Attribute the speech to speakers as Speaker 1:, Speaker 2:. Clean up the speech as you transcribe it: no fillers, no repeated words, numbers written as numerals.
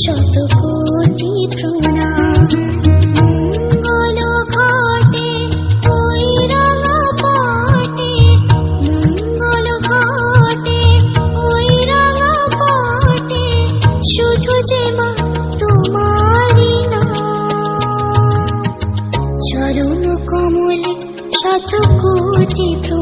Speaker 1: শত কোটি প্রণাম। মঙ্গল ঘটে ওই রাঙা পাটে, মঙ্গল ঘটে ওই রাঙা পাটে, শুধু যে মা তোমারই নাম। চরণ কমলে শত কোটি প্রণাম।